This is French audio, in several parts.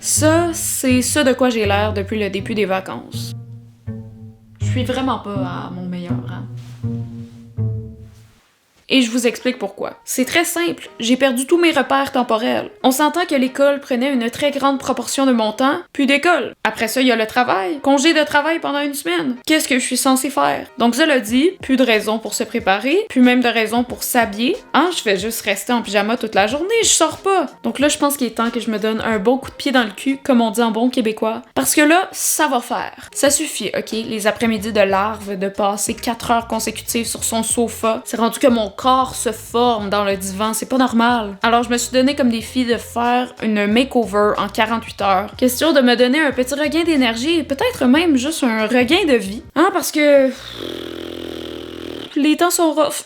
Ça, c'est ça de quoi j'ai l'air depuis le début des vacances. Je suis vraiment pas à mon meilleur, hein. Et je vous explique pourquoi. C'est très simple, j'ai perdu tous mes repères temporels. On s'entend que l'école prenait une très grande proportion de mon temps, puis d'école. Après ça, il y a le travail. Congé de travail pendant une semaine. Qu'est-ce que je suis censée faire? Donc cela dit, plus de raison pour se préparer, plus même de raison pour s'habiller. Hein, je fais juste rester en pyjama toute la journée, je sors pas. Donc là, je pense qu'il est temps que je me donne un bon coup de pied dans le cul, comme on dit en bon québécois. Parce que là, ça va faire. Ça suffit, ok? Les après-midi de larves, de passer 4 heures consécutives sur son sofa. C'est rendu que mon corps se forme dans le divan, c'est pas normal. Alors je me suis donné comme défi de faire une makeover en 48 heures. Question de me donner un petit regain d'énergie et peut-être même juste un regain de vie. Hein, parce que... les temps sont rough.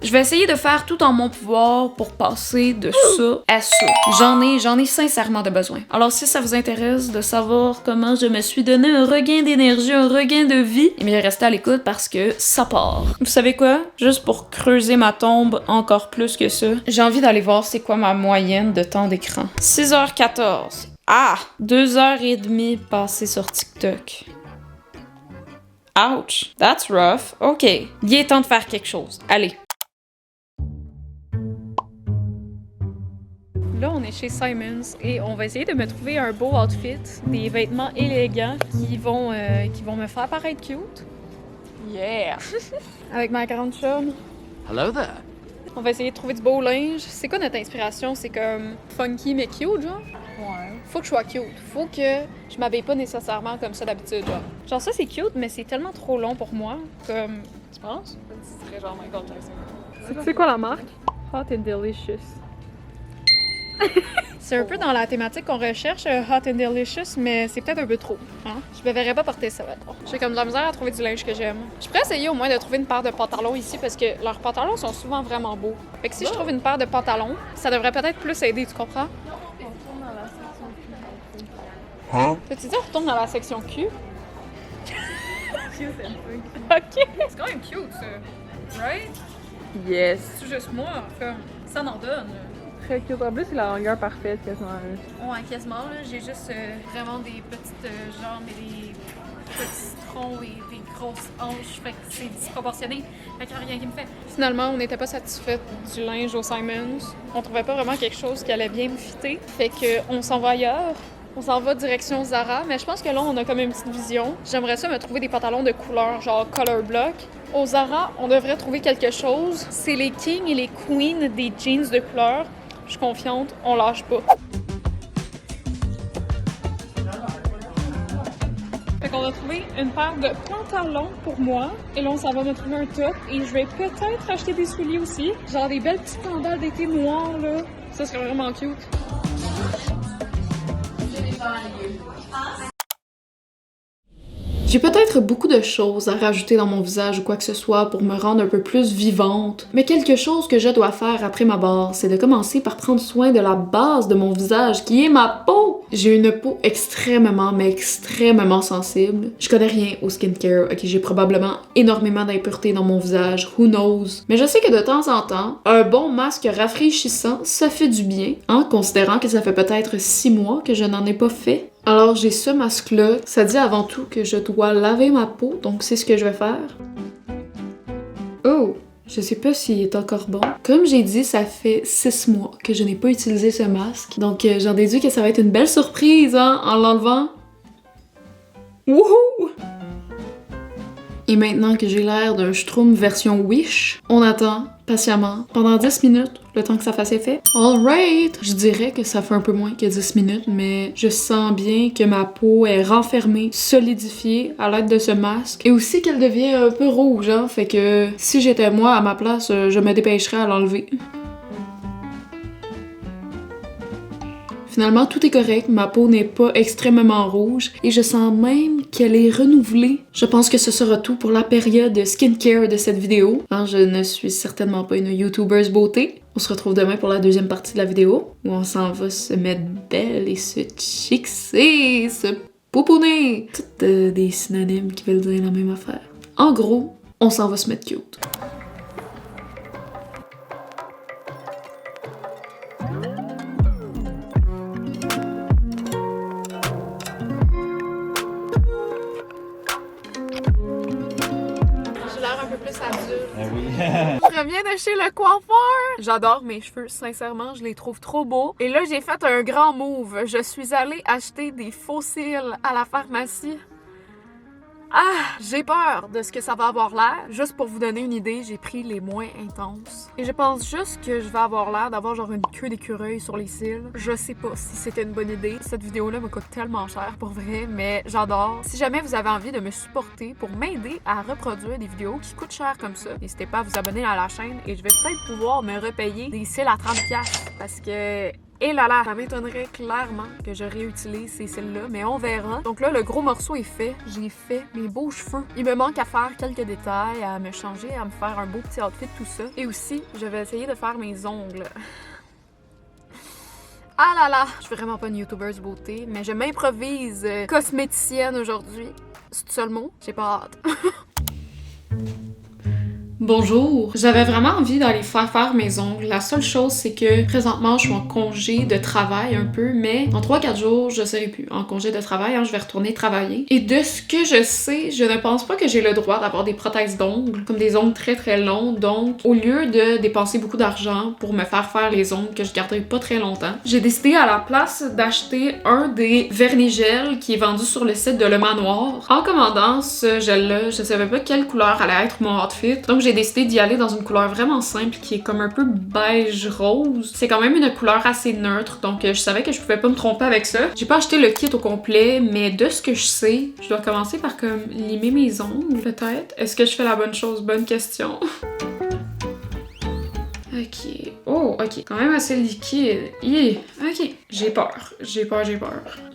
Je vais essayer de faire tout en mon pouvoir pour passer de ça à ça. J'en ai sincèrement de besoin. Alors si ça vous intéresse de savoir comment je me suis donné un regain d'énergie, un regain de vie, eh bien restez à l'écoute parce que ça part. Vous savez quoi? Juste pour creuser ma tombe encore plus que ça, j'ai envie d'aller voir c'est quoi ma moyenne de temps d'écran. 6h14. Ah! 2h30 passées sur TikTok. Ouch, that's rough. OK, il est temps de faire quelque chose. Allez. Là, on est chez Simons et on va essayer de me trouver un beau outfit, des vêtements élégants qui vont me faire paraître cute. Yeah! Avec ma grande chum. Hello there. On va essayer de trouver du beau linge. C'est quoi notre inspiration? C'est comme funky mais cute, genre? Ouais. Faut que je sois cute. Faut que je m'habille pas nécessairement comme ça d'habitude, genre ça, c'est cute, mais c'est tellement trop long pour moi. Comme... Tu penses? Ce serait genre Michael Jackson. C'est quoi la marque? Hot and Delicious. C'est un peu dans la thématique qu'on recherche, Hot and Delicious, mais c'est peut-être un peu trop. Hein? Je me verrais pas porter ça, maintenant. J'ai comme de la misère à trouver du linge que j'aime. Je pourrais essayer au moins de trouver une paire de pantalons ici parce que leurs pantalons sont souvent vraiment beaux. Fait que si je trouve une paire de pantalons, ça devrait peut-être plus aider, tu comprends? Huh? Peux-tu dire retourne dans la section Q? Cute and funky. Ok! C'est quand même cute, ça. Right? Yes! C'est juste moi, comme, ça n'en donne. Très cute. En plus, c'est la longueur parfaite quasiment. Ouais, quasiment, là. J'ai juste vraiment des petites jambes et des petits troncs et des grosses hanches. Fait que c'est disproportionné. Fait qu'il n'y a rien qui me fait. Finalement, on n'était pas satisfait du linge au Simons. On trouvait pas vraiment quelque chose qui allait bien me fitter. Fait qu'on s'en va ailleurs. On s'en va direction Zara, mais je pense que là, on a comme une petite vision. J'aimerais ça me trouver des pantalons de couleur, genre color block. Au Zara, on devrait trouver quelque chose. C'est les kings et les queens des jeans de couleur. Je suis confiante, on lâche pas. Fait qu'on a trouvé une paire de pantalons pour moi. Et là, on s'en va me trouver un top. Et je vais peut-être acheter des souliers aussi. Genre des belles petites sandales d'été noires, là. Ça serait vraiment cute. J'ai peut-être beaucoup de choses à rajouter dans mon visage ou quoi que ce soit pour me rendre un peu plus vivante, mais quelque chose que je dois faire après ma barre, c'est de commencer par prendre soin de la base de mon visage, qui est ma peau! J'ai une peau extrêmement, mais extrêmement sensible. Je connais rien au skincare, ok, j'ai probablement énormément d'impuretés dans mon visage, who knows? Mais je sais que de temps en temps, un bon masque rafraîchissant, ça fait du bien, hein, considérant que ça fait peut-être 6 mois que je n'en ai pas fait. Alors j'ai ce masque-là, ça dit avant tout que je dois laver ma peau, donc c'est ce que je vais faire. Oh, je sais pas s'il est encore bon. Comme j'ai dit, ça fait 6 mois que je n'ai pas utilisé ce masque, donc j'en déduis que ça va être une belle surprise, hein, en l'enlevant. Wouhou! Et maintenant que j'ai l'air d'un Schtroumpf version Wish, on attend patiemment pendant 10 minutes, le temps que ça fasse effet. Alright! Je dirais que ça fait un peu moins que 10 minutes, mais je sens bien que ma peau est renfermée, solidifiée à l'aide de ce masque. Et aussi qu'elle devient un peu rouge, hein, fait que si j'étais moi à ma place, je me dépêcherais à l'enlever. Finalement, tout est correct, ma peau n'est pas extrêmement rouge et je sens même qu'elle est renouvelée. Je pense que ce sera tout pour la période skincare de cette vidéo. Hein, je ne suis certainement pas une YouTubeuse beauté. On se retrouve demain pour la deuxième partie de la vidéo où on s'en va se mettre belle et se chixer, se pouponner. Toutes des synonymes qui veulent dire la même affaire. En gros, on s'en va se mettre cute. oui. Je reviens de chez le coiffeur. J'adore mes cheveux, sincèrement, je les trouve trop beaux. Et là, j'ai fait un grand move. Je suis allée acheter des faux cils à la pharmacie. Ah, j'ai peur de ce que ça va avoir l'air. Juste pour vous donner une idée, j'ai pris les moins intenses. Et je pense juste que je vais avoir l'air d'avoir genre une queue d'écureuil sur les cils. Je sais pas si c'était une bonne idée. Cette vidéo-là me coûte tellement cher pour vrai, mais j'adore. Si jamais vous avez envie de me supporter pour m'aider à reproduire des vidéos qui coûtent cher comme ça, n'hésitez pas à vous abonner à la chaîne et je vais peut-être pouvoir me repayer des cils à 30$ parce que... Et là là, ça m'étonnerait clairement que je réutilise ces cils-là, mais on verra. Donc là, le gros morceau est fait. J'ai fait mes beaux cheveux. Il me manque à faire quelques détails, à me changer, à me faire un beau petit outfit, tout ça. Et aussi, je vais essayer de faire mes ongles. Ah là là! Je suis vraiment pas une youtubeuse beauté, mais je m'improvise cosméticienne aujourd'hui. C'est ça le mot? J'ai pas hâte. Bonjour, j'avais vraiment envie d'aller faire mes ongles. La seule chose, c'est que présentement, je suis en congé de travail un peu, mais en 3-4 jours, je serai plus en congé de travail, je vais retourner travailler. Et de ce que je sais, je ne pense pas que j'ai le droit d'avoir des prothèses d'ongles, comme des ongles très très longs. Donc, au lieu de dépenser beaucoup d'argent pour me faire les ongles que je garderai pas très longtemps, j'ai décidé à la place d'acheter un des vernis gel qui est vendu sur le site de Le Manoir. En commandant ce gel-là, je savais pas quelle couleur allait être mon outfit, donc j'ai décidé d'y aller dans une couleur vraiment simple qui est comme un peu beige rose. C'est quand même une couleur assez neutre, donc je savais que je pouvais pas me tromper avec ça. J'ai pas acheté le kit au complet, mais de ce que je sais, je dois commencer par comme limer mes ongles, peut-être. Est-ce que je fais la bonne chose? Bonne question. Ok. Oh, ok. Quand même assez liquide. Yeah. Ok. J'ai peur.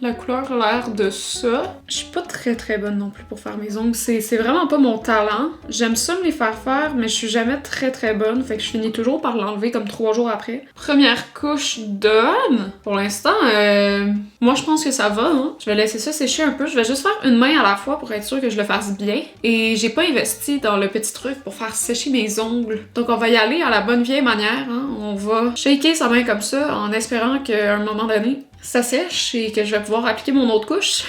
La couleur a l'air de ça. Je suis pas très bonne non plus pour faire mes ongles. C'est vraiment pas mon talent. J'aime ça me les faire, mais je suis jamais très bonne. Fait que je finis toujours par l'enlever comme 3 jours après. Première couche done. Pour l'instant, moi je pense que ça va. Hein. Je vais laisser ça sécher un peu. Je vais juste faire une main à la fois pour être sûre que je le fasse bien. Et j'ai pas investi dans le petit truc pour faire sécher mes ongles. Donc on va y aller à la bonne vieille manière. Hein. On va shaker sa main comme ça en espérant qu'à un moment donné, ça sèche et que je vais pouvoir appliquer mon autre couche.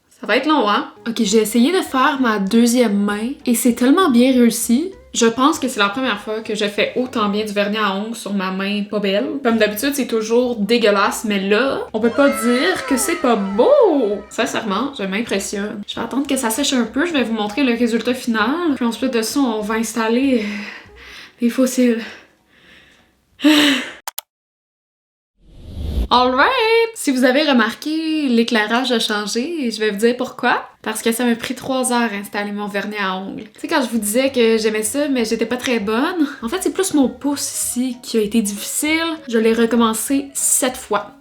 Ça va être long, hein? Ok, j'ai essayé de faire ma deuxième main et c'est tellement bien réussi. Je pense que c'est la première fois que je fais autant bien du vernis à ongles sur ma main pas belle. Comme d'habitude, c'est toujours dégueulasse, mais là, on peut pas dire que c'est pas beau! Sincèrement, je m'impressionne. Je vais attendre que ça sèche un peu, je vais vous montrer le résultat final. Puis ensuite de ça, on va installer les fossiles. Alright! Si vous avez remarqué, l'éclairage a changé et je vais vous dire pourquoi. Parce que ça m'a pris 3 heures à installer mon vernis à ongles. Tu sais, quand je vous disais que j'aimais ça, mais j'étais pas très bonne, en fait, c'est plus mon pouce ici qui a été difficile. Je l'ai recommencé 7 fois.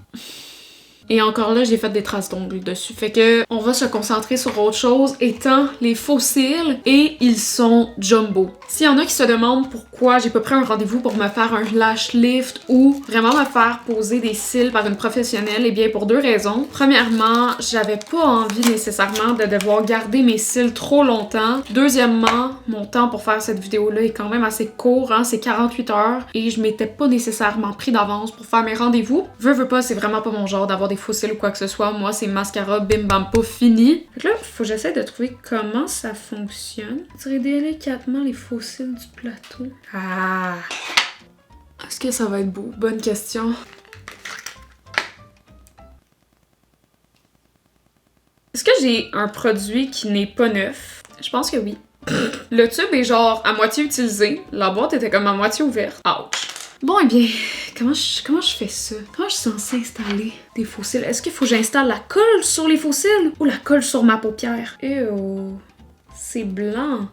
Et encore là, j'ai fait des traces d'ongles dessus. Fait que on va se concentrer sur autre chose, étant les faux cils, et ils sont jumbo. S'il y en a qui se demandent pourquoi j'ai pas pris un rendez-vous pour me faire un lash lift ou vraiment me faire poser des cils par une professionnelle, eh bien pour 2 raisons. Premièrement, j'avais pas envie nécessairement de devoir garder mes cils trop longtemps. Deuxièmement, mon temps pour faire cette vidéo-là est quand même assez court, hein, c'est 48 heures, et je m'étais pas nécessairement pris d'avance pour faire mes rendez-vous. Veux pas, c'est vraiment pas mon genre d'avoir des faux cils ou quoi que ce soit. Moi, c'est mascara, bim bam pouf, fini. Fait que là, faut que j'essaie de trouver comment ça fonctionne. Tirer délicatement les faux cils du plateau. Ah! Est-ce que ça va être beau? Bonne question. Est-ce que j'ai un produit qui n'est pas neuf? Je pense que oui. Le tube est genre à moitié utilisé. La boîte était comme à moitié ouverte. Ouch! Bon, eh bien, comment je fais ça? Comment je suis censée installer des faux cils? Est-ce qu'il faut que j'installe la colle sur les faux cils ou la colle sur ma paupière? Oh, c'est blanc.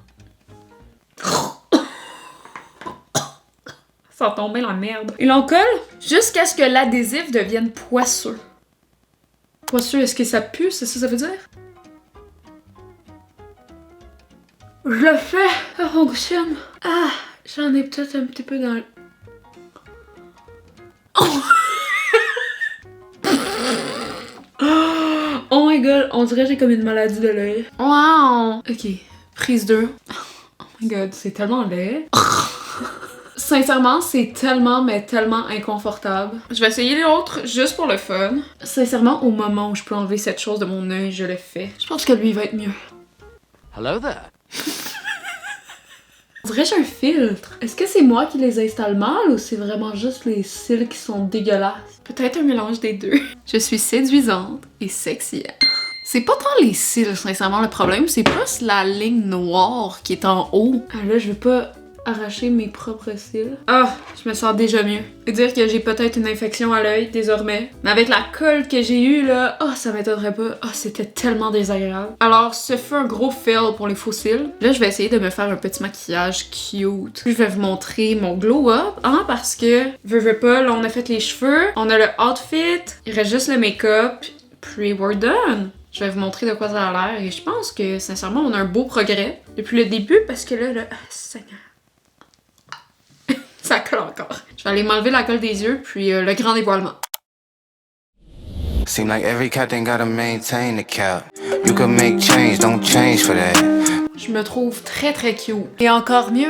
Ça va tomber la merde. Et l'on colle jusqu'à ce que l'adhésif devienne poisseux. Poisseux, est-ce que ça pue? C'est ça que ça veut dire? Je le fais! Ça fonctionne. Ah, j'en ai peut-être un petit peu dans le... Oh my god, on dirait que j'ai comme une maladie de l'œil. Wow! Ok, prise 2. Oh my god, c'est tellement laid. Sincèrement, c'est tellement, mais tellement inconfortable. Je vais essayer l'autre juste pour le fun. Sincèrement, au moment où je peux enlever cette chose de mon œil, je le fais. Je pense que lui va être mieux. Hello there. On dirait que j'ai un filtre. Est-ce que c'est moi qui les installe mal ou c'est vraiment juste les cils qui sont dégueulasses? Peut-être un mélange des deux. Je suis séduisante et sexy. C'est pas tant les cils, sincèrement, le problème, c'est plus la ligne noire qui est en haut. Ah là, je veux pas arracher mes propres cils. Ah, je me sens déjà mieux. Et dire que j'ai peut-être une infection à l'œil désormais. Mais avec la colle que j'ai eue là, oh, ça m'étonnerait pas. Oh, c'était tellement désagréable. Alors, ce fut un gros fail pour les faux cils. Là, je vais essayer de me faire un petit maquillage cute. Puis je vais vous montrer mon glow-up, hein, parce que, veux pas, là, on a fait les cheveux, on a le outfit, il reste juste le make-up, puis we're done. Je vais vous montrer de quoi ça a l'air et je pense que, sincèrement, on a un beau progrès depuis le début parce que là, Seigneur. Ça colle encore. Je vais aller m'enlever la colle des yeux, puis le grand dévoilement. Seem like every captain gotta maintain the cap. You can make change, don't change for that. Je me trouve très très cute. Et encore mieux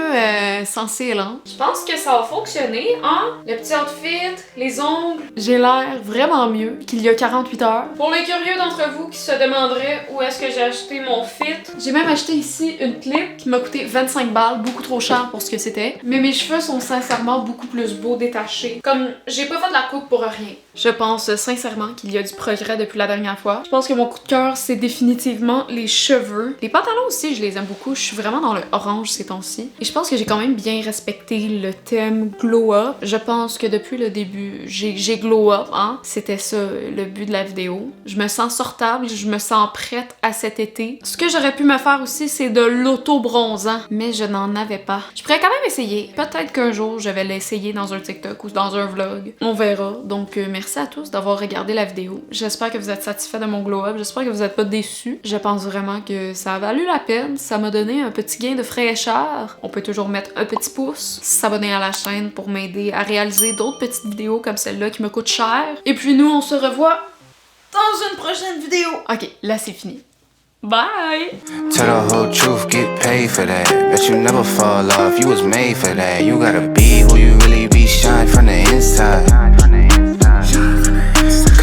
sans cils, hein. Je pense que ça va fonctionner, hein? Le petit outfit, les ongles. J'ai l'air vraiment mieux qu'il y a 48 heures. Pour les curieux d'entre vous qui se demanderaient où est-ce que j'ai acheté mon fit, j'ai même acheté ici une clip qui m'a coûté 25 balles, beaucoup trop cher pour ce que c'était. Mais mes cheveux sont sincèrement beaucoup plus beaux détachés. Comme j'ai pas fait de la coupe pour rien. Je pense sincèrement qu'il y a du progrès depuis la dernière fois. Je pense que mon coup de cœur, c'est définitivement les cheveux. Les pantalons aussi, je les aime beaucoup. Je suis vraiment dans le orange ces temps-ci. Et je pense que j'ai quand même bien respecté le thème glow up. Je pense que depuis le début, j'ai glow up, hein. C'était ça le but de la vidéo. Je me sens sortable, je me sens prête à cet été. Ce que j'aurais pu me faire aussi, c'est de l'auto-bronzant. Mais je n'en avais pas. Je pourrais quand même essayer. Peut-être qu'un jour, je vais l'essayer dans un TikTok ou dans un vlog. On verra. Donc, merci à tous d'avoir regardé la vidéo. J'espère que vous êtes satisfaits de mon glow up. J'espère que vous n'êtes pas déçus. Je pense vraiment que ça a valu la peine. Ça m'a donné un petit gain de fraîcheur. On peut toujours mettre un petit pouce, s'abonner à la chaîne pour m'aider à réaliser d'autres petites vidéos comme celle-là qui me coûtent cher. Et puis nous, on se revoit dans une prochaine vidéo. Ok, là c'est fini. Bye! Tell the whole truth, get paid for that. Bet you never fall off, you was made for that. You gotta be who you really be, shine from the inside.